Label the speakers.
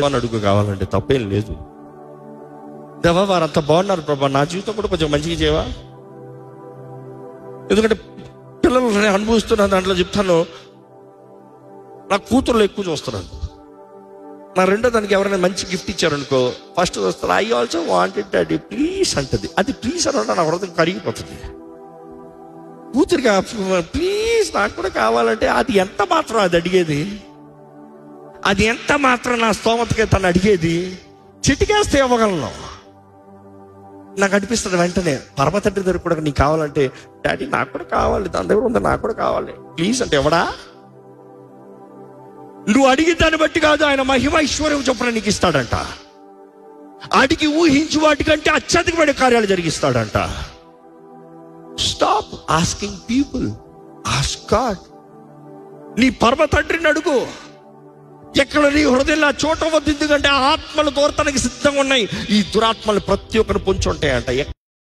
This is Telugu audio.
Speaker 1: అని అడుగు కావాలంటే తప్పేం లేదు. దేవా వారు అంత బాగున్నారు ప్రభా, నా జీవితం కూడా కొంచెం మంచిగా చేయవా. ఎందుకంటే పిల్లలు నేను అనుభవిస్తున్న దాంట్లో చెప్తాను, నా కూతుర్లు ఎక్కువ చూస్తున్నాను. నా రెండో దానికి ఎవరైనా మంచి గిఫ్ట్ ఇచ్చారనుకో, ఫస్ట్ వస్తారు I also wanted daddy please అంటది. అది ప్లీజ్ అన్న నా హృదయం కరిగిపోతుంది. కూతురికి ప్లీజ్ నాకు కూడా కావాలంటే అది ఎంత మాత్రం అది అడిగేది, అది ఎంత మాత్రం నా స్తోమతకి తను అడిగేది. చిటికేస్తే ఇవ్వగలను. నాకు అనిపిస్తుంది వెంటనే పరమ తండ్రి దగ్గర కూడా నీకు కావాలంటే డాడీ నాకు కూడా కావాలి, దాని దగ్గర ఉంది నాకు కూడా కావాలి ప్లీజ్ అంటే ఎవడా. నువ్వు అడిగిన దాన్ని బట్టి కాదు, ఆయన మహిమ ఐశ్వర్యం చొప్పున నీకు ఇస్తాడంట. అడిగి ఊహించి వాటికంటే అత్యధికమైన కార్యాలు జరిగిస్తాడంట. Stop asking people, ask God. నీ పరమ తండ్రిని అడుగు. ఎక్కడ నీ హృదయంలో చోట వద్దు, ఎందుకంటే ఆత్మలు దూరతానికి సిద్ధంగా ఉన్నాయి. ఈ దురాత్మలు ప్రతి ఒక్కరు పొంచి ఉంటాయంట.